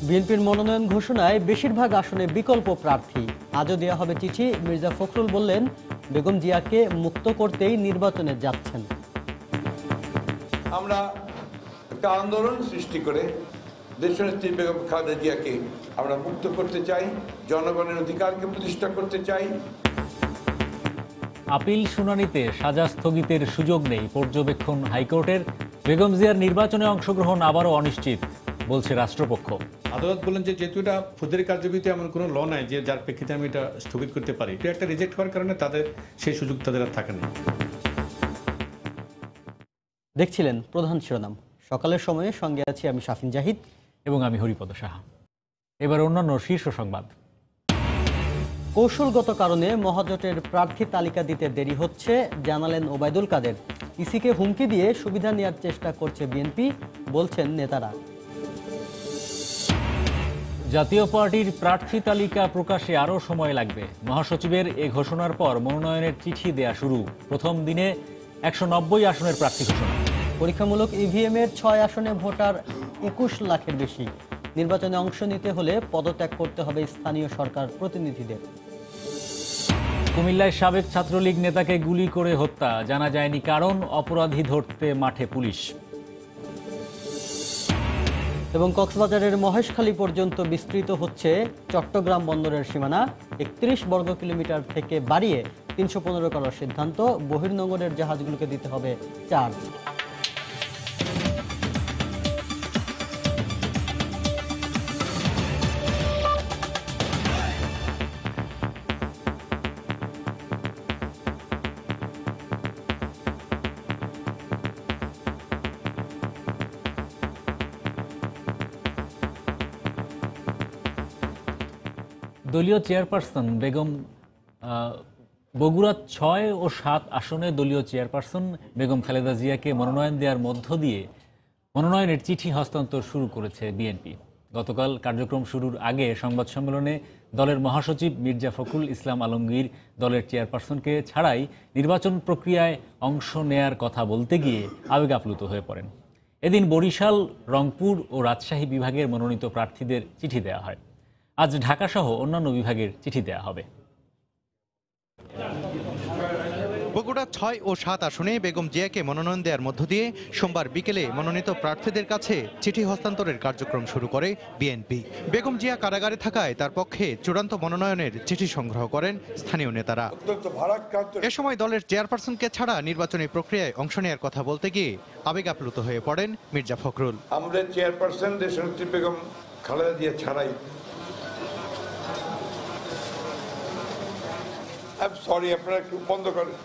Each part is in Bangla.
বিএনপির মনোনয়ন ঘোষণায় বেশিরভাগ আসনে বিকল্প প্রার্থী। আজও দেওয়া হবে চিঠি। মির্জা ফখরুল বললেন, বেগম জিয়াকে মুক্ত করতেই নির্বাচনে যাচ্ছেন। আমরা একটা আন্দোলন সৃষ্টি করে দেশনেত্রী বেগম খালেদা জিয়াকে আমরা মুক্ত করতে চাই, জনগণের অধিকারকে প্রতিষ্ঠা করতে চাই। আপিল শুনানিতে সাজা স্থগিতের সুযোগ নেই পর্যবেক্ষণ হাইকোর্টের। বেগম জিয়ার নির্বাচনে অংশগ্রহণ আবারও অনিশ্চিত বলছে রাষ্ট্রপক্ষ। আদালত বলেন যে যেহেতু এটা ফৌজদারি কার্যবিধিতে এমন কোনো ল নাই যে যার প্রেক্ষিতে আমি এটা স্থগিত করতে পারি, এটা একটা রিজেক্ট হওয়ার কারণে তাদের সেই সুযোগ তাদের আর থাকে না। দেখছিলেন প্রধান শিরোনাম। সকালের সময়ে সঙ্গে আছি আমি শাফিন জাহিদ এবং আমি হরিপদ সাহা। এবার অন্যান্য শীর্ষ সংবাদ। কৌশলগত কারণে মহাজোটের প্রার্থী তালিকা দিতে দেরি হচ্ছে জানালেন ওবায়দুল কাদের। ইসিকে হুমকি দিয়ে সুবিধা নেওয়ার চেষ্টা করছে বিএনপি, বলছেন নেতারা। জাতীয় পার্টির প্রার্থী তালিকা প্রকাশে আরও সময় লাগবে। মহাসচিবের এ ঘোষণার পর মনোনয়নের চিঠি দেয়া শুরু। প্রথম দিনে 190 আসনের প্রার্থী ঘোষণা। পরীক্ষামূলক ইভিএমের 6 আসনে ভোটার 21 লাখের বেশি। নির্বাচনে অংশ নিতে হলে পদত্যাগ করতে হবে স্থানীয় সরকার প্রতিনিধিদের। কুমিল্লায় সাবেক ছাত্রলীগ নেতাকে গুলি করে হত্যা, জানা যায়নি কারণ। অপরাধী ধরতে মাঠে পুলিশ। এবং কক্সবাজারের মহেশখালী পর্যন্ত বিস্তৃত হচ্ছে চট্টগ্রাম বন্দরের সীমানা। 31 বর্গ কিলোমিটার থেকে বাড়িয়ে 315 করার সিদ্ধান্ত। বহির্নোঙরের জাহাজগুলোকে দিতে হবে চার্জ। দলীয় চেয়ারপারসন বেগম বগুড়া 6 ও 7 আসনে দলীয় চেয়ারপারসন বেগম খালেদা জিয়াকে মনোনয়ন দেওয়ার মধ্য দিয়ে মনোনয়নের চিঠি হস্তান্তর শুরু করেছে বিএনপি। গতকাল কার্যক্রম শুরুর আগে সংবাদ সম্মেলনে দলের মহাসচিব মির্জা ফখরুল ইসলাম আলমগীর দলের চেয়ারপারসনকে ছাড়াই নির্বাচন প্রক্রিয়ায় অংশ নেয়ার কথা বলতে গিয়ে আবেগ আপ্লুত হয়ে পড়েন। এদিন বরিশাল, রংপুর ও রাজশাহী বিভাগের মনোনীত প্রার্থীদের চিঠি দেওয়া হয়। আজ ঢাকাসহ অন্যান্য বিভাগের চিঠি দেওয়া হবে। বগুড়া 6 ও 7 আসনে বেগম জিয়াকে মনোনয়ন দেওয়ার মধ্য দিয়ে সোমবার বিকেলে মনোনীত প্রার্থীদের কাছে চিঠি হস্তান্তরের কার্যক্রম শুরু করে বিএনপি। বেগম জিয়া কারাগারে থাকায় তার পক্ষে চূড়ান্ত মনোনয়নের চিঠি সংগ্রহ করেন স্থানীয় নেতারা। এ সময় দলের চেয়ারপারসনকে ছাড়া নির্বাচনী প্রক্রিয়ায় অংশ নেওয়ার কথা বলতে গিয়ে আবেগ আপ্লুত হয়ে পড়েন মির্জা ফখরুল। আমাদের চেয়ারপারসন দেশনেত্রী বেগম খালেদা জিয়া ছাড়াই সরি, আপনারা একটু বন্ধ করেন।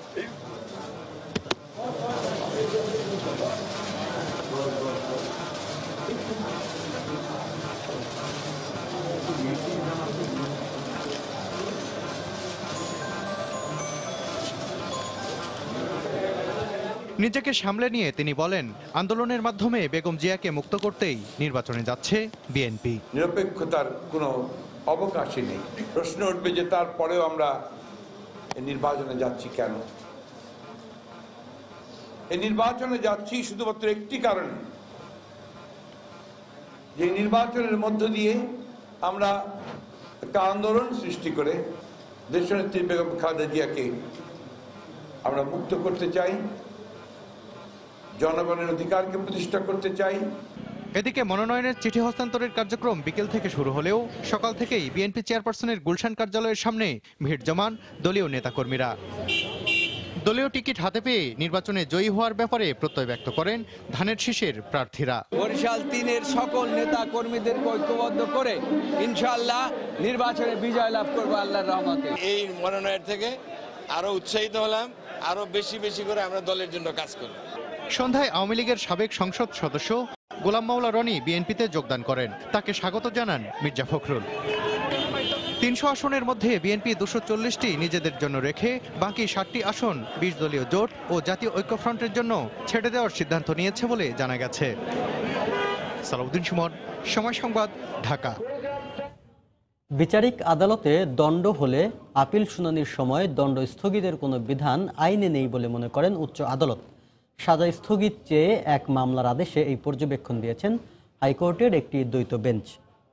নিজেকে সামলে নিয়ে তিনি বলেন, আন্দোলনের মাধ্যমে বেগম জিয়াকে মুক্ত করতেই নির্বাচনে যাচ্ছে বিএনপি। নিরপেক্ষতার কোনো অবকাশই নেই। প্রশ্ন উঠবে যে তারপরেও আমরা নির্বাচনে যাচ্ছি কেন? এই নির্বাচনে যাচ্ছি শুধুমাত্র একটি কারণে, যে নির্বাচনের মধ্য দিয়ে আমরা একটা আন্দোলন সৃষ্টি করে দেশনেত্রী বেগম খালেদা জিয়াকে আমরা মুক্ত করতে চাই, জনগণের অধিকারকে প্রতিষ্ঠা করতে চাই। এদিকে মনোনয়নের চিঠি হস্তান্তরের কার্যক্রম বিকেল থেকে শুরু হলেও সকাল থেকেই বিএনপি চেয়ারপারসনের গুলশান কার্যালয়ের সামনে ভিড় জমান দলীয় নেতাকর্মীরা। দলীয় টিকিট হাতে পেয়ে নির্বাচনে জয়ী হওয়ার ব্যাপারে প্রত্যয় ব্যক্ত করেন ধানের শীষের প্রার্থীরা। বরিশাল 3-এর সকল নেতা কর্মীদেরকে ঐক্যবদ্ধ করে ইনশাআল্লাহ নির্বাচনে বিজয় লাভ করবো আল্লাহর রহমতে। এই মনোনয়ন থেকে আরো উৎসাহিত হলাম, আরো বেশি বেশি করে আমরা দলের জন্য কাজ করব। সন্ধ্যায় আওয়ামী লীগের সাবেক সংসদ সদস্য গোলাম মাওলা রনি বিএনপিতে যোগদান করেন। তাকে স্বাগত জানান মির্জা ফখরুল। 300 আসনের মধ্যে বিএনপি 240টি নিজেদের জন্য রেখে বাকি 60টি আসন 20 দলীয় জোট ও জাতীয় ঐক্যফ্রন্টের জন্য ছেড়ে দেওয়ার সিদ্ধান্ত নিয়েছে বলে জানা গেছে। সালাউদ্দিন সুমন, সময় সংবাদ, ঢাকা। বিচারিক আদালতে দণ্ড হলে আপিল শুনানির সময় দণ্ড স্থগিতের কোনো বিধান আইনে নেই বলে মনে করেন উচ্চ আদালত। সাজা স্থগিত চেয়ে এক মামলার আদেশে এই পর্যবেক্ষণ দিয়েছেন হাইকোর্টের একটি দ্বৈত বেঞ্চ।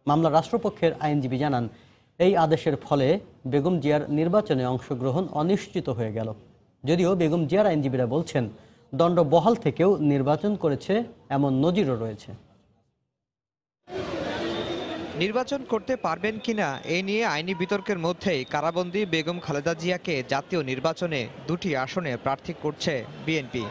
মামলার রাষ্ট্রপক্ষের আইনজীবী জানান, এই আদেশের ফলে বেগম জিয়ার নির্বাচনে অংশগ্রহণ অনিশ্চিত হয়ে গেল। যদিও বেগম জিয়ার আইনজীবীরা বলছেন, দণ্ড বহাল থেকেও নির্বাচন করেছে এমন নজিরও রয়েছে। নির্বাচন করতে পারবেন কিনা এ নিয়ে আইনি বিতর্কের মধ্যেই কারাবন্দী বেগম খালেদা জিয়াকে জাতীয় নির্বাচনে 2টি আসনে প্রার্থী করছে বিএনপি।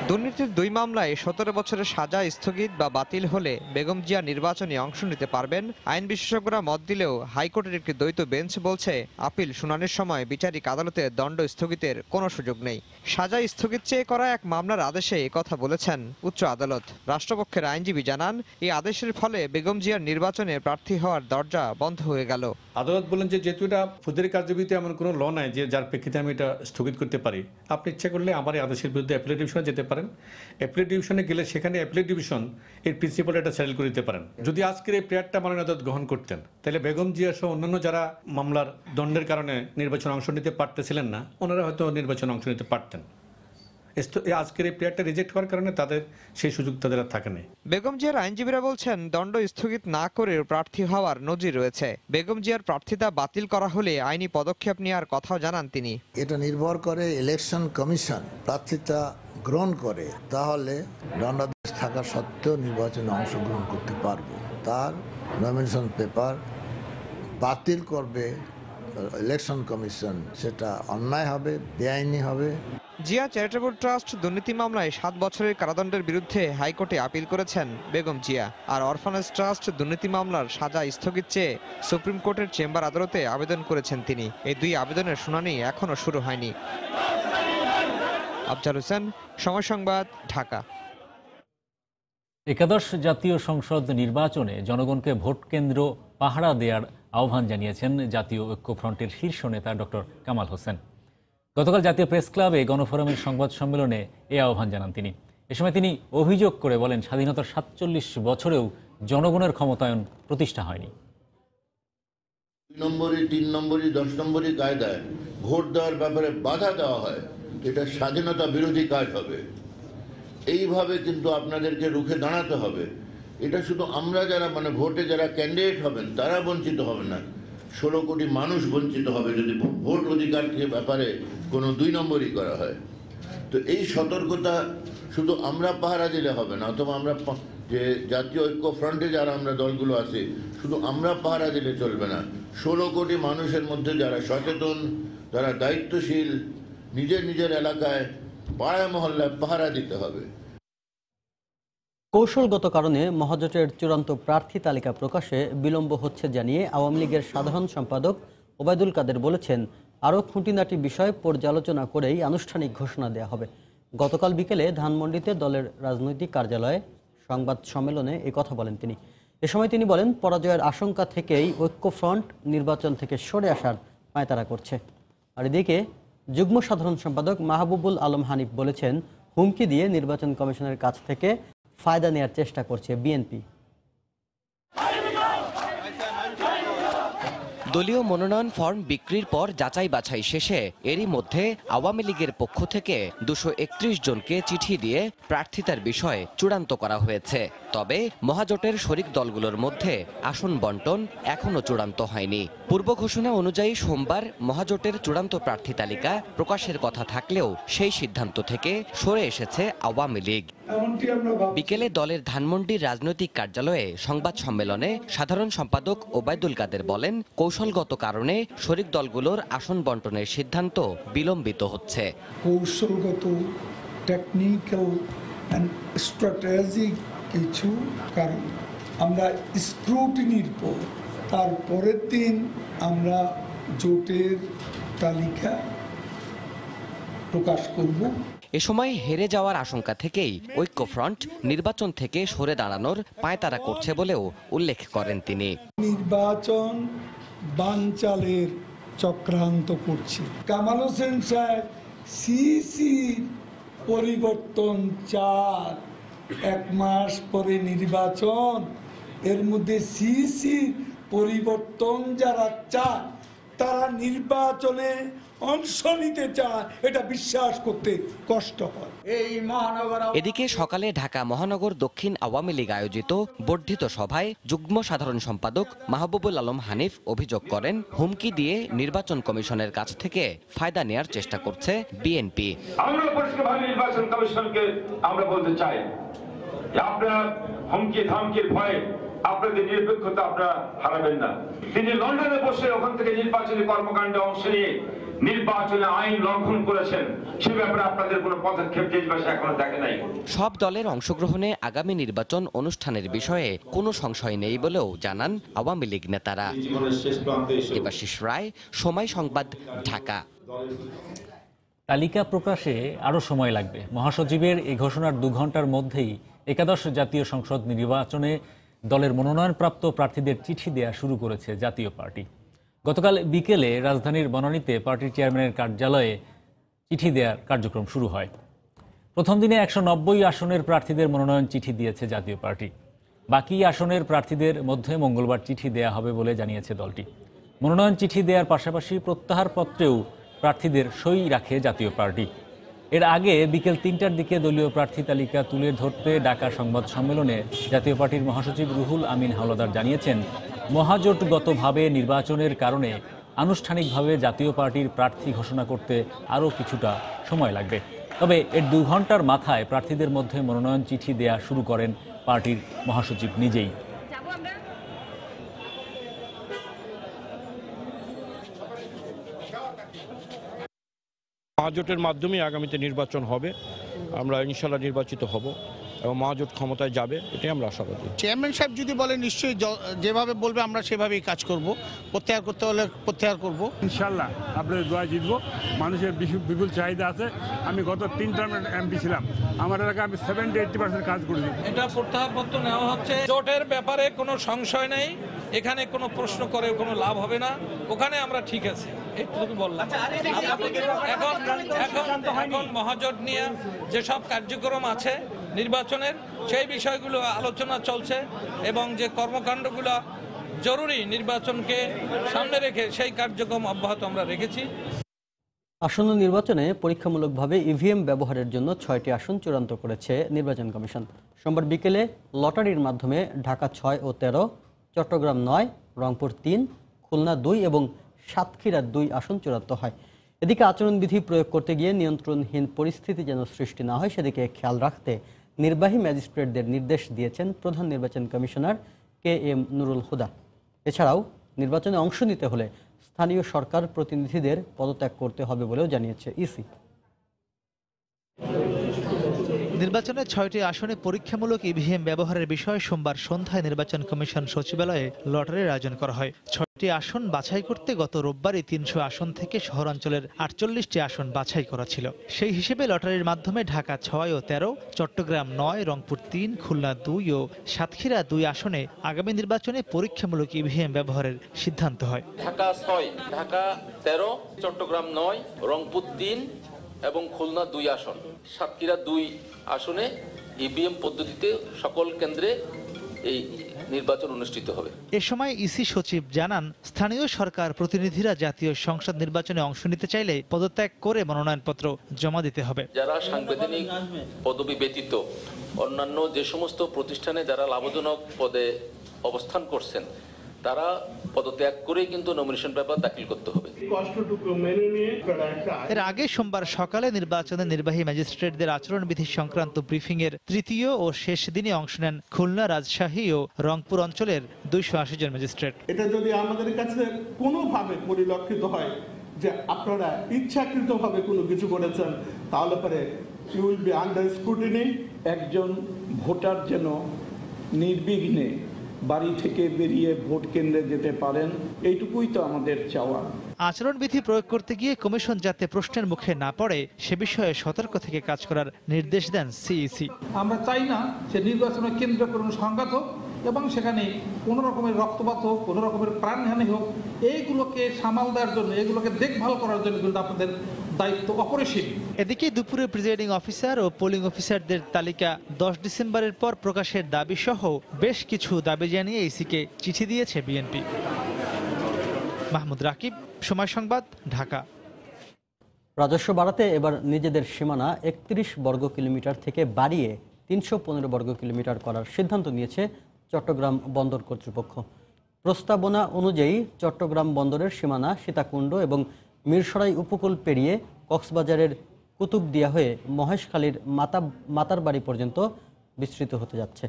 দুর্নীতির 2 মামলায় 17 বছরের সাজা স্থগিত বা বাতিল হলে বেগম জিয়া নির্বাচনে অংশ নিতে পারবেন। আইন বিশেষজ্ঞরা মত দিলেও হাইকোর্টের একটি দ্বৈত বেঞ্চ বলছে, আপিল শুনানির সময় বিচারিক আদালতে দণ্ড স্থগিতের কোনো সুযোগ নেই। সাজা স্থগিত চেয়ে করা এক মামলার আদেশে একথা বলেছেন উচ্চ আদালত। রাষ্ট্রপক্ষের আইনজীবী জানান, এই আদেশের ফলে বেগম জিয়ার নির্বাচনে প্রার্থী হওয়ার দরজা বন্ধ হয়ে গেল। আদালত বলেন যে যেহেতু এটা ফৌজদারি কার্যবিধিতে এমন কোনো ল নাই যে যার প্রেক্ষিতে আমি এটা স্থগিত করতে পারি, আপনি ইচ্ছা করলে আমার এই আদেশের বিরুদ্ধে অ্যাপিলেট ডিভিশনে যেতে পারেন। অ্যাপিলেট ডিভিশনে গেলে সেখানে অ্যাপিলেট ডিভিশন এর প্রিন্সিপাল এটা সেটেল করে দিতে পারেন। যদি আজকের এই প্রেয়ারটা মাননীয় আদালত গ্রহণ করতেন, তাহলে বেগম জিয়া সহ অন্যান্য যারা মামলার দণ্ডের কারণে নির্বাচনে অংশ নিতে পারতেছিলেন না, ওনারা হয়তো নির্বাচনে অংশ নিতে পারতেন। আজকের এই প্রেয়ারটা রিজেক্ট হওয়ার কারণে তাদের সেই সুযোগ তাদের আর থাকে না। বেগম জিয়ার আইনজীবীরা বলছেন, দণ্ড স্থগিত না করে প্রার্থী হওয়ার নজির রয়েছে। বেগম জিয়ার প্রার্থিতা বাতিল করা হলে আইনি পদক্ষেপ নেওয়ার কথাও জানান তিনি। এটা নির্ভর করে ইলেকশন কমিশন প্রার্থিতা গ্রহণ করে, তাহলে দণ্ডাদেশ থাকা সত্ত্বেও নির্বাচনে অংশগ্রহণ করতে পারবে। তার নমিনেশন পেপার বাতিল করবে ইলেকশন কমিশন, সেটা অন্যায় হবে, বেআইনি হবে। জিয়া চ্যারিটেবল ট্রাস্ট দুর্নীতি মামলায় 7 বছরের কারাদণ্ডের বিরুদ্ধে হাইকোর্টে আপিল করেছেন বেগম জিয়া। আর অরফানেজ ট্রাস্ট দুর্নীতি মামলার সাজা স্থগিত চেয়ে সুপ্রিম কোর্টের চেম্বার আদালতে আবেদন করেছেন তিনি। এই 2 আবেদনের শুনানি এখনো শুরু হয়নি। আফজাল হোসেন, সময় সংবাদ, ঢাকা। একাদশ জাতীয় সংসদ নির্বাচনে জনগণকে ভোট কেন্দ্র পাহারা দেওয়ার আহ্বান জানিয়েছেন জাতীয় ঐক্যফ্রন্টের শীর্ষ নেতা ডক্টর কামাল হোসেন। গতকাল জাতীয় প্রেস ক্লাবে গণফোরামের সংবাদ সম্মেলনে এই আহ্বান জানান তিনি। এ সময় তিনি অভিযোগ করে বলেন, স্বাধীনতার 47 বছরেও জনগণের ক্ষমতায়ন প্রতিষ্ঠা হয়নি। 2 নম্বরই 3 নম্বরই 10 নম্বরই কায়দায় ভোট দেওয়ার ব্যাপারে বাধা দেওয়া হয়, এটা স্বাধীনতা বিরোধী কাজ হবে। এইভাবে কিন্তু আপনাদেরকে রুখে দাঁড়াতে হবে। এটা শুধু আমরা যারা ভোটে যারা ক্যান্ডিডেট হবেন তারা বঞ্চিত হবে না, 16 কোটি মানুষ বঞ্চিত হবে যদি ভোট অধিকারকে ব্যাপারে কোনো 2 নম্বরই করা হয়। তো এই সতর্কতা শুধু আমরা পাহারা দিলে হবে না, অথবা আমরা যে জাতীয় ঐক্য ফ্রন্টে যারা আমরা দলগুলো আছে শুধু আমরা পাহারা দিলে চলবে না। 16 কোটি মানুষের মধ্যে যারা সচেতন, যারা দায়িত্বশীল, নিজের নিজের এলাকায় পাড়ায় মহল্লায় পাহারা দিতে হবে। কৌশলগত কারণে মহাজোটের চূড়ান্ত প্রার্থী তালিকা প্রকাশে বিলম্ব হচ্ছে জানিয়ে আওয়ামী লীগের সাধারণ সম্পাদক ওবায়দুল কাদের বলেছেন, আরও খুঁটিনাটি বিষয় পর্যালোচনা করেই আনুষ্ঠানিক ঘোষণা দেওয়া হবে। গতকাল বিকেলে ধানমন্ডিতে দলের রাজনৈতিক কার্যালয়ে সংবাদ সম্মেলনে এই কথা বলেন তিনি। এ সময় তিনি বলেন, পরাজয়ের আশঙ্কা থেকেই ঐক্যফ্রন্ট নির্বাচন থেকে সরে আসার পায়তারা করছে। আর এদিকে যুগ্ম সাধারণ সম্পাদক মাহবুবুল আলম হানিফ বলেছেন, হুমকি দিয়ে নির্বাচন কমিশনের কাছ থেকে ফায়দা নেয়ার চেষ্টা করছে বিএনপি। দলীয় মনোনয়ন ফর্ম বিক্রির পর যাচাই বাছাই শেষে এরই মধ্যে আওয়ামী লীগের পক্ষ থেকে 231 জনকে চিঠি দিয়ে প্রার্থিতার বিষয় চূড়ান্ত করা হয়েছে। তবে মহাজোটের শরিক দলগুলোর মধ্যে আসন বন্টন এখনো চূড়ান্ত হয়নি। পূর্ব ঘোষণা অনুযায়ী সোমবার মহাজোটের চূড়ান্ত প্রার্থী তালিকা প্রকাশের কথা থাকলেও সেই সিদ্ধান্ত থেকে সরে এসেছে আওয়ামী লীগ। বিকেলে দলের ধানমন্ডির রাজনৈতিক কার্যালয়ে সংবাদ সম্মেলনে সাধারণ সম্পাদক ওবায়দুল কাদের বলেন, কৌশলগত কারণে শরিক দলগুলোর আসন বন্টনের সিদ্ধান্ত বিলম্বিত হচ্ছে। কৌশলগত, টেকনিক্যাল এন্ড স্ট্র্যাটেজিক কিছু কারণ আমরা স্ক্রুটিনির পর তারপরের দিন আমরা জোটের তালিকা প্রকাশ করব। এ সময় হেরে যাওয়ার আশঙ্কা থেকেই ঐক্যফ্রন্ট নির্বাচন থেকে সরে দাঁড়ানোর পায়তারা করছে বলেও উল্লেখ করেন তিনি। নির্বাচন বানচালের চক্রান্ত করছে। কামাল হোসেন সাহেব সিসি পরিবর্তন 1 মাস পরে নির্বাচন, এর মধ্যে সিসি পরিবর্তন যারা চায় তারা নির্বাচনে অংশ নিতে চায় এটা বিশ্বাস করতে কষ্ট হয়। এই মহানগর এদিকে সকালে ঢাকা মহানগর দক্ষিণ আওয়ামী লীগ আয়োজিত বর্ধিত সভায় যুগ্ম সাধারণ সম্পাদক মাহবুবুল আলম হানিফ অভিযোগ করেন, হুমকি দিয়ে নির্বাচন কমিশনের কাছ থেকে ফায়দা নেয়ার চেষ্টা করছে বিএনপি। আমরা পরিষ্কারভাবে নির্বাচন কমিশনকে আমরা বলতে চাই, আপনারা হুমকি ধামকির ভয়ে আপনাদের নিরপেক্ষতা আপনারা হারাবেন না। তিনি লন্ডনে বসে ওখান থেকে নির্বাচনী কর্মকাণ্ডে অংশ নিয়ে নির্বাচনে আইন লঙ্ঘন করেছেন, সে ব্যাপারে আপনাদের কোনো পদক্ষেপ দেশবাসী এখনো দেখে নাই। সব দলের অংশগ্রহণে আগামী নির্বাচন অনুষ্ঠানের বিষয়ে কোনো সংশয় নেই বলেও জানান আওয়ামী লীগ নেতারা। দেবাশিস রায়, সময় সংবাদ, ঢাকা। তালিকা প্রকাশে আরও সময় লাগবে। মহাসচিবের এই ঘোষণার 2 ঘন্টার মধ্যেই একাদশ জাতীয় সংসদ নির্বাচনে দলের মনোনয়নপ্রাপ্ত প্রার্থীদের চিঠি দেয়া শুরু করেছে জাতীয় পার্টি। গতকাল বিকেলে রাজধানীর বনানীতে পার্টির চেয়ারম্যানের কার্যালয়ে চিঠি দেওয়ার কার্যক্রম শুরু হয়। প্রথম দিনে 190 আসনের প্রার্থীদের মনোনয়ন চিঠি দিয়েছে জাতীয় পার্টি। বাকি আসনের প্রার্থীদের মধ্যে মঙ্গলবার চিঠি দেয়া হবে বলে জানিয়েছে দলটি। মনোনয়ন চিঠি দেওয়ার পাশাপাশি প্রত্যাহার পত্রেও প্রার্থীদের সই রাখে জাতীয় পার্টি। এর আগে বিকেল 3টার দিকে দলীয় প্রার্থী তালিকা তুলে ধরতে ডাকা সংবাদ সম্মেলনে জাতীয় পার্টির মহাসচিব রুহুল আমিন হাওলাদার জানিয়েছেন, মহাজোটগতভাবে নির্বাচনের কারণে আনুষ্ঠানিকভাবে জাতীয় পার্টির প্রার্থী ঘোষণা করতে আরও কিছুটা সময় লাগবে। তবে এর 2 ঘন্টার মাথায় প্রার্থীদের মধ্যে মনোনয়ন চিঠি দেয়া শুরু করেন পার্টির মহাসচিব নিজেই। মহাজোটের মাধ্যমে আগামীতে নির্বাচন হবে, আমরা ইনশাল্লাহ নির্বাচিত হব এবং মহাজোট ক্ষমতায় যাবে, এটাই আমরা আশা করি। চেয়ারম্যান সাহেব যদি বলে নিশ্চয়ই যেভাবে বলবে আমরা সেভাবেই কাজ করব, প্রত্যাহার করতে হলে প্রত্যাহার করব। ইনশাল্লাহ আপনাদের দোয়া জিতবো। মানুষের বিপুল চাহিদা আছে। আমি গত 3 টার্মের এমপি ছিলাম, আমার এলাকায় আমি 70-80% কাজ করেছি। এটা প্রত্যাহারপত্র নেওয়া হচ্ছে। জোটের ব্যাপারে কোনো সংশয় নেই, এখানে কোনো প্রশ্ন করে কোনো লাভ হবে না, ওখানে আমরা ঠিক আছি, একটু বললাম। এখন মহাজোট নিয়ে যেসব কার্যক্রম আছে নির্বাচনের, সেই বিষয়গুলো আলোচনা চলছে এবং যে কর্মকাণ্ডগুলো জরুরি নির্বাচনকে সামনে রেখে সেই কার্যক্রম অব্যাহত আমরা রেখেছি। আসন্ন নির্বাচনে পরীক্ষামূলকভাবে ইভিএম ব্যবহারের জন্য 6টি আসন চূড়ান্ত করেছে নির্বাচন কমিশন। সোমবার বিকেলে লটারির মাধ্যমে ঢাকা 6 ও 13, চট্টগ্রাম 9, রংপুর 3, খুলনা 2 এবং সাতক্ষীরা 2 আসন চূড়ান্ত হয়। এদিকে আচরণবিধি প্রয়োগ করতে গিয়ে নিয়ন্ত্রণহীন পরিস্থিতি যেন সৃষ্টি না হয় সেদিকে খেয়াল রাখতে নির্বাহী ম্যাজিস্ট্রেটদের নির্দেশ দিয়েছেন প্রধান নির্বাচন কমিশনার KM নুরুল হুদা। এছাড়াও নির্বাচনে অংশ নিতে হলে স্থানীয় সরকার প্রতিনিধিদের পদত্যাগ করতে হবে বলেও জানিয়েছে ইসি। নির্বাচনে 6টি আসনে পরীক্ষামূলক ইভিএম ব্যবহারের বিষয়ে সোমবার সন্ধ্যায় নির্বাচন কমিশন সচিবালয়ে লটারির আয়োজন করা হয়। 6টি আসন বাছাই করতে গত রোববারই 300 আসন থেকে শহরাঞ্চলের 48টি আসন বাছাই করা ছিল। সেই হিসেবে লটারির মাধ্যমে ঢাকা 6 ও 13, চট্টগ্রাম 9, রংপুর 3, খুলনা 2 ও সাতক্ষীরা 2 আসনে আগামী নির্বাচনে পরীক্ষামূলক ইভিএম ব্যবহারের সিদ্ধান্ত হয়। ঢাকা 6, ঢাকা 13, চট্টগ্রাম 9, রংপুর 3 এবং খুলনা 2 আসন, সাতক্ষীরা 2 আসনে ইভিএম পদ্ধতিতে সকল কেন্দ্রে এই নির্বাচন অনুষ্ঠিত হবে। এ সময় ইসি সচিব জানান, স্থানীয় সরকার প্রতিনিধিরা জাতীয় সংসদ নির্বাচনে অংশ নিতে চাইলে পদত্যাগ করে মনোনয়নপত্র জমা দিতে হবে। যারা সাংবিধানিক পদবি ব্যতীত অন্যান্য যে সমস্ত প্রতিষ্ঠানে যারা লাভজনক পদে অবস্থান করছেন তারা পদত্যাগ করে কিন্তু নমিনেশন পেপার দাখিল করতে হবে। এর আগে সোমবার সকালে নির্বাচনের নির্বাহী ম্যাজিস্ট্রেটদের আচরণবিধি সংক্রান্ত ব্রিফিং এর 3য় ও শেষ দিনে অংশ নেন খুলনা, রাজশাহী ও রংপুর অঞ্চলের 280 জন ম্যাজিস্ট্রেট। এটা যদি আমাদের কাছে কোনোভাবে পরিলক্ষিত হয় যে আপনারা ইচ্ছাকৃতভাবে কোনো কিছু করেছেন, তাহলে পরে you will be under scrutiny. একজন ভোটার যেন নির্বিঘ্নে বাড়ি থেকে বেরিয়ে ভোট কেন্দ্রে যেতে পারেন, এইটুকুই তো আমাদের চাওয়া। আচরণবিধি প্রয়োগ করতে গিয়ে কমিশন যাতে প্রশ্নের মুখে না পড়ে সে বিষয়ে সতর্ক থেকে কাজ করার নির্দেশ দেন সিইসি। আমরা চাই না যে নির্বাচনের কেন্দ্র কোনো সংঘাত হোক এবং সেখানে কোনো রকমের রক্তপাত হোক, কোনো রকমের প্রাণহানি হোক, এইগুলোকে সামাল দেওয়ার জন্য, এগুলোকে দেখভাল করার জন্য কিন্তু আপনাদের দায়িত্ব অপরিসীম। এদিকে দুপুরে প্রিজাইডিং অফিসার ও পোলিং অফিসারদের তালিকা 10 ডিসেম্বরের পর প্রকাশের দাবি সহ বেশ কিছু দাবি জানিয়ে ইসিকে চিঠি দিয়েছে বিএনপি। মাহমুদ রাকিব, সময় সংবাদ, ঢাকা। রাজস্ব বাড়াতে এবার নিজেদের সীমানা ৩১ বর্গ কিলোমিটার থেকে বাড়িয়ে ৩১৫ বর্গ কিলোমিটার করার সিদ্ধান্ত নিয়েছে চট্টগ্রাম বন্দর কর্তৃপক্ষ। প্রস্তাবনা অনুযায়ী চট্টগ্রাম বন্দরের সীমানা সীতাকুণ্ড এবং মিরসরাই উপকূল পেরিয়ে কক্সবাজারের কুতুবদিয়া হয়ে মহেশখালীর মাতারবাড়ি পর্যন্ত বিস্তৃত হতে যাচ্ছে।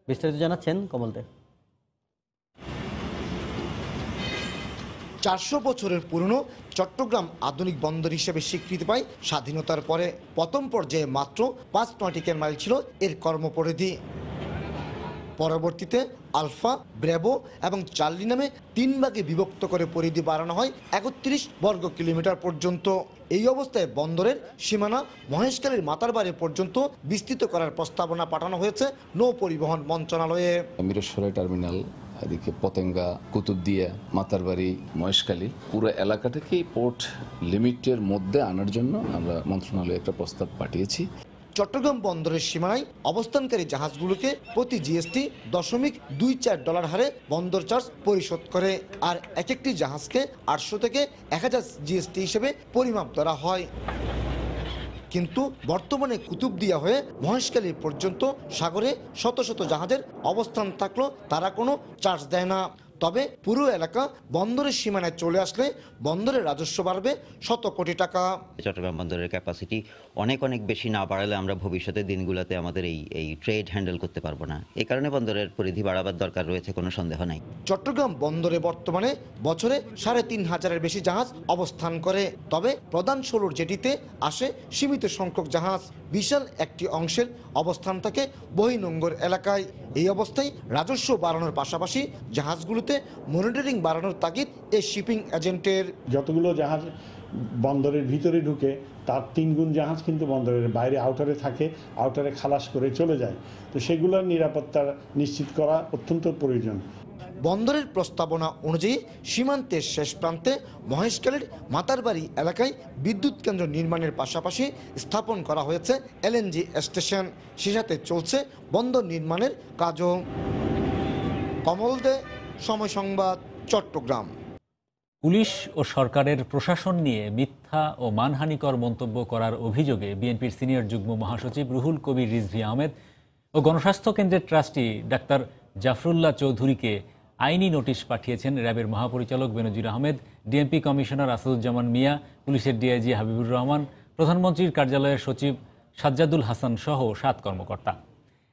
বিস্তারিত জানাচ্ছেন কমল দেব। ৪০০ বছরের পুরনো চট্টগ্রাম আধুনিক বন্দর হিসেবে স্বীকৃতি পায় স্বাধীনতার পরে। প্রথম পর্যায়ে মাত্র ৫ নটিক্যাল মাইল ছিল এর কর্মপরিধি। পরবর্তীতে আলফা, ব্রেভো এবং চার্লি নামে ৩ ভাগে বিভক্ত করে পরিধি বাড়ানো হয় ৩১ বর্গ কিলোমিটার পর্যন্ত। এই অবস্থায় বন্দরের সীমানা মহেশখালীর মাতারবাড়ি পর্যন্ত বিস্তৃত করার প্রস্তাবনা পাঠানো হয়েছে নৌ পরিবহন মন্ত্রণালয়ে। মিরসরাই টার্মিনাল, এদিকে পতেঙ্গা, কুতুবদিয়া, মাতারবাড়ি, মহেশখালী পুরো এলাকাটাকেই পোর্ট লিমিটের মধ্যে আনার জন্য আমরা মন্ত্রণালয়ে একটা প্রস্তাব পাঠিয়েছি। চট্টগ্রাম বন্দরের সীমানায় অবস্থানকারী জাহাজগুলোকে প্রতি জিএসটি $.24 হারে বন্দর চার্জ পরিশোধ করে, আর এক একটি জাহাজকে 800 থেকে 1000 জিএসটি হিসেবে পরিমাপ ধরা হয়। কিন্তু বর্তমানে কুতুবদিয়া হয়ে মহেশখালী পর্যন্ত সাগরে শত শত জাহাজের অবস্থান থাকলেও তারা কোনো চার্জ দেয় না। তবে পুরো এলাকা বন্দরের সীমানায় চলে আসলে বন্দরের রাজস্ব বাড়বে শত কোটি টাকা। চট্টগ্রাম বন্দরের ক্যাপাসিটি অনেক বেশি না বাড়ালে আমরা ভবিষ্যতের দিনগুলোতে আমাদের এই ট্রেড হ্যান্ডেল করতে পারবো না। এই কারণে বন্দরের পরিধি বাড়াবার দরকার রয়েছে, কোনো সন্দেহ নাই। চট্টগ্রাম বন্দরে বর্তমানে বছরে ৩৫০০-এর বেশি জাহাজ অবস্থান করে। তবে প্রধান ষোলোর জেটিতে আসে সীমিত সংখ্যক জাহাজ। বিশাল একটি অংশের অবস্থান থাকে বহির্নোঙর এলাকায়। এই অবস্থায় রাজস্ব বাড়ানোর পাশাপাশি জাহাজগুলোতে মনিটরিং বাড়ানোর তাগিদ এই শিপিং এজেন্টের। যতগুলো জাহাজ বন্দরের ভিতরে ঢুকে তার 3 গুণ জাহাজ কিন্তু বন্দরের বাইরে আউটারে থাকে, আউটারে খালাস করে চলে যায়। তো সেগুলোর নিরাপত্তা নিশ্চিত করা অত্যন্ত প্রয়োজন। বন্দরের প্রস্তাবনা অনুযায়ী সীমান্তের শেষ প্রান্তে মহেশখালীর মাতারবাড়ি এলাকায় বিদ্যুৎ কেন্দ্র নির্মাণের পাশাপাশি স্থাপন করা হয়েছে এলএনজি স্টেশন। সে সাথে চলছে বন্দর নির্মাণের কাজও। কমল দে, সময় সংবাদ, চট্টগ্রাম। পুলিশ ও সরকারের প্রশাসন নিয়ে মিথ্যা ও মানহানিকর মন্তব্য করার অভিযোগে বিএনপির সিনিয়র যুগ্ম মহাসচিব রুহুল কবির রিজভী আহমেদ ও গণস্বাস্থ্য কেন্দ্রের ট্রাস্টি ডাক্তার জাফরুল্লাহ চৌধুরীকে আইনি নোটিশ পাঠিয়েছেন র্যাবের মহাপরিচালক বেনজির আহমেদ, ডিএমপি কমিশনার আসাদুজ্জামান মিয়া, পুলিশের ডিআইজি হাবিবুর রহমান, প্রধানমন্ত্রীর কার্যালয়ের সচিব সাজ্জাদুল হাসান সহ 7 কর্মকর্তা।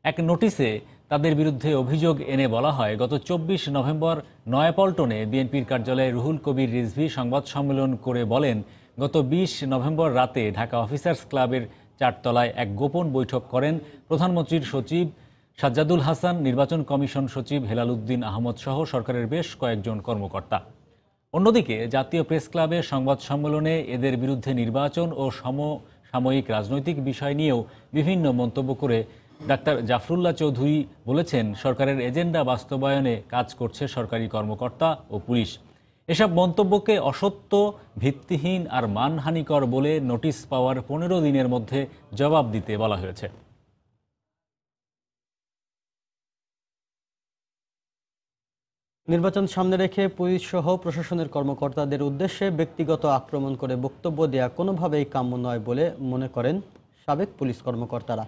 এক নোটিশে তাদের বিরুদ্ধে অভিযোগ এনে বলা হয়, গত 24 নভেম্বর নয়াপল্টনে বিএনপির কার্যালয়ে রুহুল কবির রিজভী সংবাদ সম্মেলন করে বলেন, গত 20 নভেম্বর রাতে ঢাকা অফিসার্স ক্লাবের 4 তলায় এক গোপন বৈঠক করেন প্রধানমন্ত্রীর সচিব সাজ্জাদুল হাসান, নির্বাচন কমিশন সচিব হেলাল উদ্দিন আহমদ সহ সরকারের বেশ কয়েকজন কর্মকর্তা। অন্যদিকে জাতীয় প্রেস ক্লাবে সংবাদ সম্মেলনে এদের বিরুদ্ধে নির্বাচন ও সমসাময়িক রাজনৈতিক বিষয় নিয়েও বিভিন্ন মন্তব্য করে ডাক্তার জাফরুল্লাহ চৌধুরী বলেছেন, সরকারের এজেন্ডা বাস্তবায়নে কাজ করছে সরকারি কর্মকর্তা ও পুলিশ। এসব মন্তব্যকে অসত্য, ভিত্তিহীন আর মানহানিকর বলে নোটিশ পাওয়ার 15 দিনের মধ্যে জবাব দিতে বলা হয়েছে। নির্বাচন সামনে রেখে পুলিশ সহ প্রশাসনের কর্মকর্তাদের উদ্দেশ্যে ব্যক্তিগত আক্রমণ করে বক্তব্য দেয়া কোনোভাবেই কাম্য নয় বলে মনে করেন সাবেক পুলিশ কর্মকর্তারা।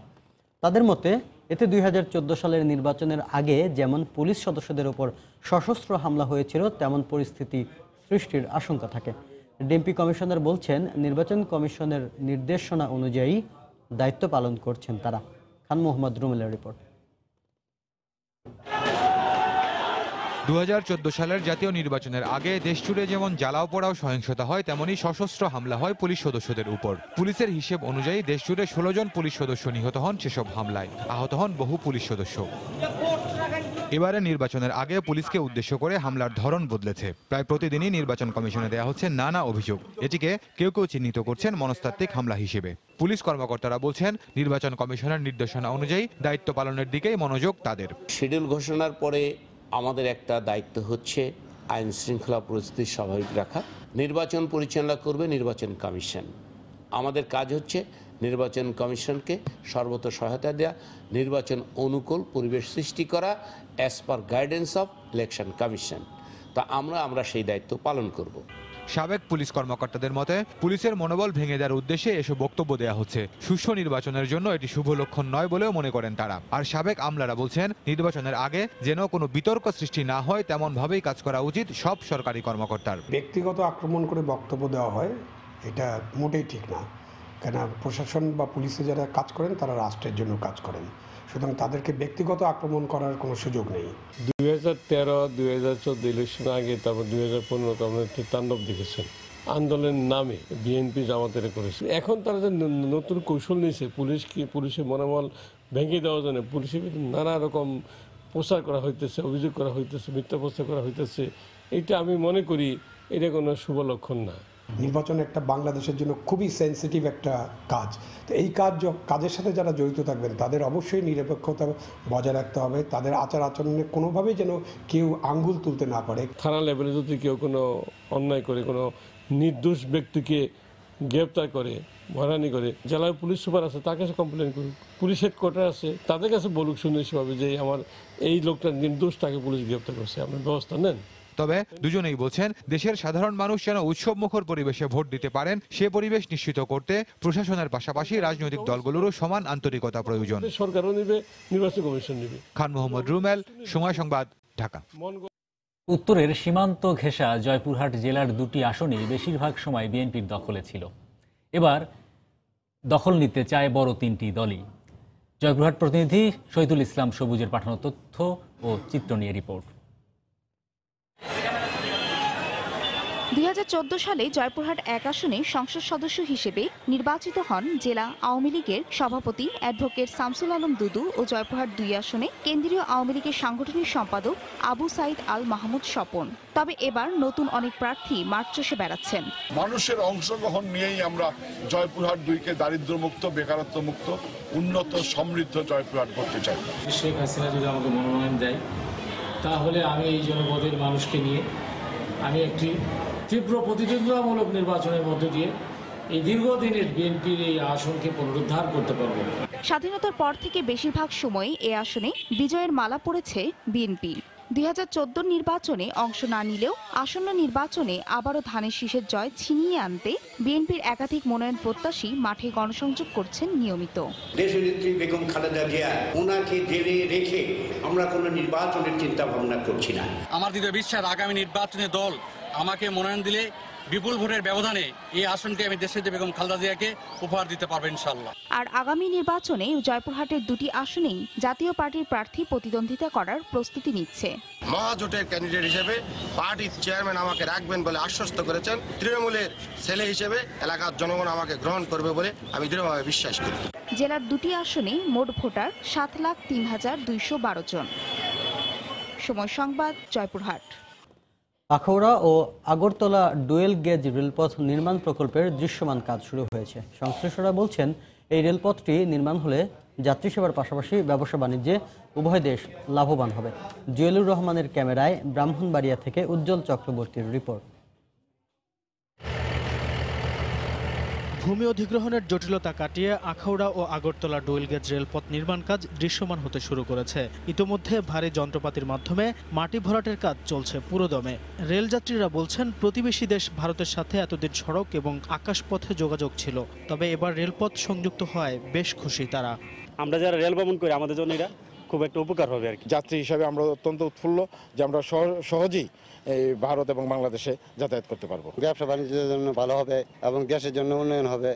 তাদের মতে এতে 2014 সালের নির্বাচনের আগে যেমন পুলিশ সদস্যদের উপর সশস্ত্র হামলা হয়েছিল তেমন পরিস্থিতি সৃষ্টির আশঙ্কা থাকে। ডিএমপি কমিশনার বলছেন, নির্বাচন কমিশনের নির্দেশনা অনুযায়ী দায়িত্ব পালন করছেন তারা। খান মোহাম্মদ রুমেলের রিপোর্ট। 2014 সালের জাতীয় নির্বাচনের আগে দেশজুড়ে যেমন জ্বালাও পোড়াও সহিংসতা হয়, তেমনই সশস্ত্র হামলা হয় পুলিশ সদস্যদের উপর। পুলিশের হিসেব অনুযায়ী দেশজুড়ে 16 জন পুলিশ সদস্য নিহত হন সেসব হামলায়। আহত হন বহু পুলিশ সদস্য। এবারে নির্বাচনের আগে পুলিশকে উদ্দেশ্য করে হামলার ধরন বদলেছে। প্রায় প্রতিদিনই নির্বাচন কমিশনে দেওয়া হচ্ছে নানা অভিযোগ। এটিকে কেউ কেউ চিহ্নিত করছেন মনস্তাত্ত্বিক হামলা হিসেবে। পুলিশ কর্মকর্তারা বলছেন, নির্বাচন কমিশনের নির্দেশনা অনুযায়ী দায়িত্ব পালনের দিকেই মনোযোগ তাদের। শিডিউল ঘোষণার পরে আমাদের একটা দায়িত্ব হচ্ছে আইন শৃঙ্খলা পরিস্থিতি স্বাভাবিক রাখা। নির্বাচন পরিচালনা করবে নির্বাচন কমিশন। আমাদের কাজ হচ্ছে নির্বাচন কমিশনকে সর্বত সহায়তা দেওয়া, নির্বাচন অনুকূল পরিবেশ সৃষ্টি করা as per guidance of election commission. তা আমরা সেই দায়িত্ব পালন করব। সাবেক পুলিশ কর্মকর্তাদের মতে পুলিশের মনোবল ভেঙে দেওয়ার উদ্দেশ্যে এসব বক্তব্য দেওয়া হচ্ছে। সুষ্ঠু নির্বাচনের জন্য এটি শুভ লক্ষণ নয় বলেও মনে করেন তারা। আর সাবেক আমলারা বলছেন নির্বাচনের আগে যেন কোনো বিতর্ক সৃষ্টি না হয় তেমন ভাবেই কাজ করা উচিত সব সরকারি কর্মকর্তার। ব্যক্তিগত আক্রমণ করে বক্তব্য দেওয়া হয় এটা মোটেই ঠিক না, কেন প্রশাসন বা পুলিশে যারা কাজ করেন তারা রাষ্ট্রের জন্য কাজ করেন, সুতরাং তাদেরকে ব্যক্তিগত আক্রমণ করার কোনো সুযোগ নেই। 2013-2014 ইলেকশন আগে, তারপর 2015 আপনার তাণ্ডব দেখেছেন আন্দোলনের নামে বিএনপি জামাতের করেছে। এখন তারা যে নতুন কৌশল নিয়েছে পুলিশের মনোবল ভেঙে দেওয়ার জন্য পুলিশের নানা রকম প্রচার করা হইতেছে, অভিযোগ করা হইতেছে, মিথ্যা প্রচার করা হইতেছে, এটা আমি মনে করি এটা কোনো শুভ লক্ষণ না। নির্বাচন একটা বাংলাদেশের জন্য খুবই সেন্সিটিভ একটা কাজ, তো এই কাজের সাথে যারা জড়িত থাকবেন তাদের অবশ্যই নিরপেক্ষতা বজায় রাখতে হবে। তাদের আচার আচরণে কোনোভাবেই যেন কেউ আঙ্গুল তুলতে না পারে। থানা লেভেলে যদি কেউ কোনো অন্যায় করে, কোনো নির্দোষ ব্যক্তিকে গ্রেপ্তার করে, হয়রানি করে, জেলার পুলিশ সুপার আছে তার কাছে কমপ্লেন করুক, পুলিশ হেডকোয়ার্টার আছে তাদের কাছে বলুক সুনির্দিষ্টভাবে যে আমার এই লোকটা নির্দোষ, তাকে পুলিশ গ্রেপ্তার করছে, আপনার ব্যবস্থা নেন। তবে দুজনেই বলছেন দেশের সাধারণ মানুষ যেন উৎসবমুখর পরিবেশে ভোট দিতে পারেন সে পরিবেশ নিশ্চিত করতে প্রশাসনের পাশাপাশি রাজনৈতিক দলগুলোরও সমান আন্তরিকতা প্রয়োজন। সরকারও নেবে, নির্বাচন কমিশন নেবে। খান মোহাম্মদ রুমেল, সময় সংবাদ, ঢাকা। উত্তরের সীমান্ত ঘেঁষা জয়পুরহাট জেলার দুটি আসনেই বেশিরভাগ সময় বিএনপির দখলে ছিল। এবার দখল নিতে চায় বড় তিনটি দলই। জয়পুরহাট প্রতিনিধি শহীদুল ইসলাম সবুজের পাঠানো তথ্য ও চিত্র নিয়ে রিপোর্ট। 2014 সালে জয়পুরহাট 1 আসনে সংসদ সদস্য হিসেবে নির্বাচিত হন জেলা আওয়ামী লীগের সভাপতি অ্যাডভোকেট শামসুল আলম দুদু ও জয়পুরহাট 2 আসনে কেন্দ্রীয় আওয়ামী লীগের সাংগঠনিক সম্পাদক আবু সাইদ আল মাহমুদ স্বপন। তবে এবার নতুন অনেক প্রার্থী মাঠ চষে বেড়াচ্ছেন। মানুষের অংশগ্রহণ নিয়েই আমরা জয়পুরহাট 2কে দারিদ্র্যমুক্ত, বেকারত্বমুক্ত, উন্নত, সমৃদ্ধ জয়পুরহাট করতে চাই। শেখ হাসিনা যদি আমাকে মনোনয়ন দেয় তাহলে আমি এই জনপদের মানুষকে নিয়ে আমি একটি তীব্র প্রতিদ্বন্দ্বিতামূলক নির্বাচনের মধ্য দিয়ে এই দীর্ঘদিনের বিএনপির এই আসনকে পুনরুদ্ধার করতে পারব। স্বাধীনতার পর থেকে বেশিরভাগ সময় এ আসনে বিজয়ের মালা পড়েছে বিএনপি। 2014 নির্বাচনে অংশ না নিলেও আসন্ন নির্বাচনে আবারও ধানের শীষের জয় ছিনিয়ে আনতে বিএনপির একাধিক মনোনয়ন প্রত্যাশী মাঠে গণসংযোগ করছেন নিয়মিত। দেশনেত্রী বেগম খালেদা জিয়া, ওনাকে জেলে রেখে আমরা কোনো নির্বাচনের চিন্তা ভাবনা করছি না। আমার দৃঢ় বিশ্বাস আগামী নির্বাচনে দল আমাকে মনোনয়ন দিলে বিপুল ভোটের ব্যবধানে এই আসনটি আমি দেশনেত্রী বেগম খালেদা জিয়াকে উপহার দিতে পারবো ইনশাআল্লাহ। আর আগামী নির্বাচনে জয়পুরহাটের 2টি আসনেই জাতীয় পার্টির প্রার্থী প্রতিদ্বন্দ্বিতা করার প্রস্তুতি নিচ্ছে। মহাজোটের ক্যান্ডিডেট হিসেবে পার্টির চেয়ারম্যান আমাকে রাখবেন বলে আশ্বস্ত করেছেন। তৃণমূলের ছেলে হিসেবে এলাকার জনগণ আমাকে গ্রহণ করবে বলে আমি দৃঢ়ভাবে বিশ্বাস করি। জেলার 2টি আসনে মোট ভোটার 7,03,212 জন। সময় সংবাদ, জয়পুরহাট। আখাউড়া ও আগরতলা ডুয়েল গেজ রেলপথ নির্মাণ প্রকল্পের দৃশ্যমান কাজ শুরু হয়েছে। সংশ্লিষ্টরা বলছেন এই রেলপথটি নির্মাণ হলে যাত্রী সেবার পাশাপাশি ব্যবসা বাণিজ্যে উভয় দেশ লাভবান হবে। জুয়েলুর রহমানের ক্যামেরায় ব্রাহ্মণবাড়িয়া থেকে উজ্জ্বল চক্রবর্তীর রিপোর্ট। ভূমি অধিগ্রহণের জটিলতা কাটিয়ে আখাউড়া ও আগরতলা ডুয়েল গেজ রেলপথ নির্মাণ কাজ দৃশ্যমান হতে শুরু করেছে। ইতোমধ্যে ভারী যন্ত্রপাতির মাধ্যমে মাটি ভরাটের কাজ চলছে পুরোদমে। রেলযাত্রীরা বলছেন প্রতিবেশী দেশ ভারতের সাথে এতদিন সড়ক এবং আকাশপথে যোগাযোগ ছিল, তবে এবার রেলপথ সংযুক্ত হওয়ায় বেশ খুশি তারা। আমরা যারা রেল ভ্রমণ করি আমাদের জন্য এটা খুব একটা উপকার হবে আর কি। যাত্রী হিসাবে আমরা অত্যন্ত উৎফুল্ল যে আমরা সহজেই এই ভারত এবং বাংলাদেশে যাতায়াত করতে পারবো। ব্যবসা বাণিজ্যের জন্য ভালো হবে এবং দেশের জন্য উন্নয়ন হবে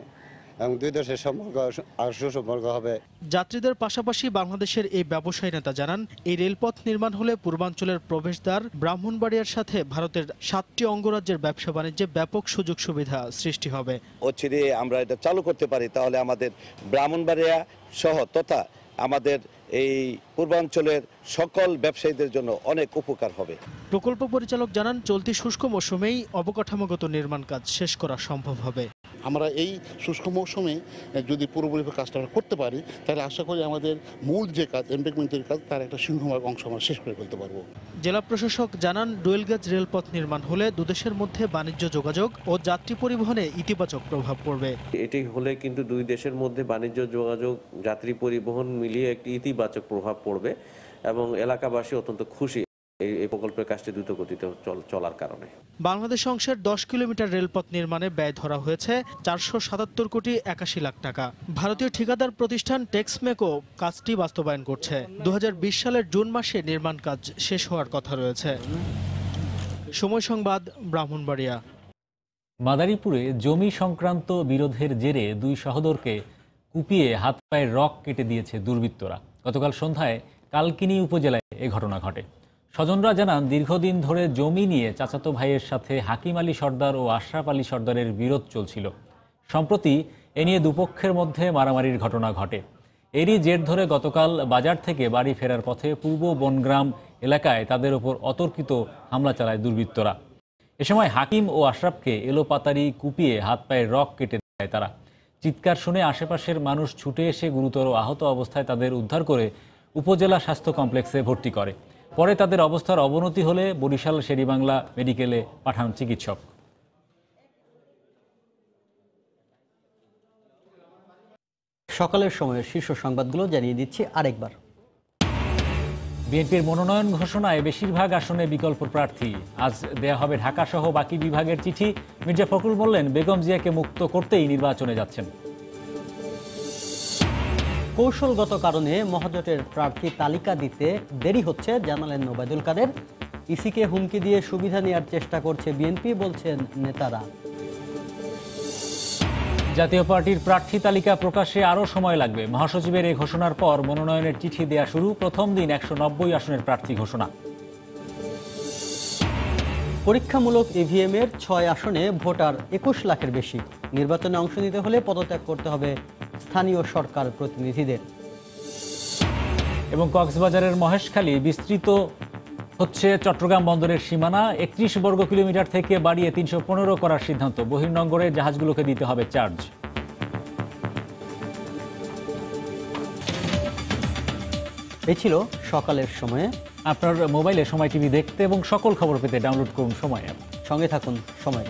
এবং দুই দেশের সম্পর্ক আর সুসম্পর্ক হবে। যাত্রীদের পাশাপাশি বাংলাদেশের এই ব্যবসায়ী নেতা জানান এই রেলপথ নির্মাণ হলে পূর্বাঞ্চলের প্রবেশদ্বার ব্রাহ্মণবাড়িয়ার সাথে ভারতের 7টি অঙ্গরাজ্যের ব্যবসা বাণিজ্যে ব্যাপক সুযোগ সুবিধা সৃষ্টি হবে। অচিরে আমরা এটা চালু করতে পারি তাহলে আমাদের ব্রাহ্মণবাড়িয়া সহ তথা আমাদের এই পূর্বাঞ্চলের সকল ব্যবসায়ীদের জন্য অনেক উপকার হবে। প্রকল্প পরিচালক জানান চলতি শুষ্ক মৌসুমেই অবকাঠামোগত নির্মাণ কাজ শেষ করা সম্ভব হবে। আমরা এই শুষ্ক মৌসুমে যদি পুরোপুরি কাজটা করতে পারি তাহলে আশা করি আমাদের মূল যে কাজ এমপ্লয়মেন্টের কাজ তার একটা সিংহভাগ অংশ আমরা শেষ করে ফেলতে পারবো। জেলা প্রশাসক জানান ডুয়েল গেজ রেলপথ নির্মাণ হলে দুদেশের মধ্যে বাণিজ্য যোগাযোগ ও যাত্রী পরিবহনে ইতিবাচক প্রভাব পড়বে। এটি হলে কিন্তু দুই দেশের মধ্যে বাণিজ্য যোগাযোগ, যাত্রী পরিবহন মিলিয়ে একটি ইতিবাচক প্রভাব পড়বে এবং এলাকাবাসী অত্যন্ত খুশি। এই প্রকল্পের কাজটি দ্রুত গতিতে চলার কারণে। বাংলাদেশ অংশের 10 কিলোমিটার রেলপথ নির্মাণে ব্যয় ধরা হয়েছে 477 কোটি 81 লাখ টাকা। ভারতীয় ঠিকাদার প্রতিষ্ঠান টেক্সমেকো কাজটি বাস্তবায়ন করছে। 2020 সালের জুন মাসে নির্মাণ কাজ শেষ হওয়ার কথা রয়েছে। সময় সংবাদ, ব্রাহ্মণবাড়িয়া। মাদারীপুরে জমি সংক্রান্ত বিরোধের জেরে দুই সহোদরকে কুপিয়ে হাত পায়ের রক কেটে দিয়েছে দুর্বৃত্তরা। গতকাল সন্ধ্যায় কালকিনি উপজেলায় এ ঘটনা ঘটে। স্বজনরা জানান, দীর্ঘদিন ধরে জমি নিয়ে চাচাতো ভাইয়ের সাথে হাকিম আলী সর্দার ও আশরাফ আলী সর্দারের বিরোধ চলছিল। সম্প্রতি এ নিয়ে দুপক্ষের মধ্যে মারামারির ঘটনা ঘটে। এরই জের ধরে গতকাল বাজার থেকে বাড়ি ফেরার পথে পূর্ব বনগ্রাম এলাকায় তাদের ওপর অতর্কিত হামলা চালায় দুর্বৃত্তরা। এ সময় হাকিম ও আশরাফকে এলোপাতাড়ি কুপিয়ে হাত পায়ের রক কেটে দেয় তারা। চিৎকার শুনে আশেপাশের মানুষ ছুটে এসে গুরুতর আহত অবস্থায় তাদের উদ্ধার করে উপজেলা স্বাস্থ্য কমপ্লেক্সে ভর্তি করে। পরে তাদের অবস্থার অবনতি হলে বরিশাল শেরেবাংলা মেডিকেলে পাঠান চিকিৎসক। সকালের সময়ের শীর্ষ সংবাদগুলো জানিয়ে দিচ্ছি আরেকবার। বিএনপির মনোনয়ন ঘোষণায় বেশিরভাগ আসনে বিকল্প প্রার্থী। আজ দেয়া হবে ঢাকা সহ বাকি বিভাগের চিঠি। মির্জা ফখরুল বললেন, বেগম জিয়াকে মুক্ত করতেই নির্বাচনে যাচ্ছেন। কৌশলগত কারণে মহাজোটের প্রার্থী তালিকা দিতে দেরি হচ্ছে জানালেন ওবায়দুল কাদের। ইসিকে হুমকি দিয়ে সুবিধা নেওয়ার চেষ্টা করছে বিএনপি, বলছেন নেতারা। জাতীয় পার্টির প্রার্থী তালিকা প্রকাশে আরও সময় লাগবে। মহাসচিবের এই ঘোষণার পর মনোনয়নের চিঠি দেয়া শুরু। প্রথম দিন 190 আসনের প্রার্থী ঘোষণা। পরীক্ষামূলক ইভিএমের 6 আসনে ভোটার 21 লাখের বেশি। নির্বাচনে অংশ নিতে হলে পদত্যাগ করতে হবে স্থানীয় সরকার প্রতিনিধিদের। এবং কক্সবাজারের মহেশখালী বিস্তৃত হচ্ছে চট্টগ্রাম বন্দরের সীমানা। 31 বর্গ কিলোমিটার থেকে বাড়িয়ে 315 করার সিদ্ধান্ত। বহির্নোঙরে জাহাজগুলোকে দিতে হবে চার্জ। এই ছিল সকালের সময়ে। আপনার মোবাইলে সময় টিভি দেখতে এবং সকল খবর পেতে ডাউনলোড করুন সময় অ্যাপ। সঙ্গে থাকুন সময়।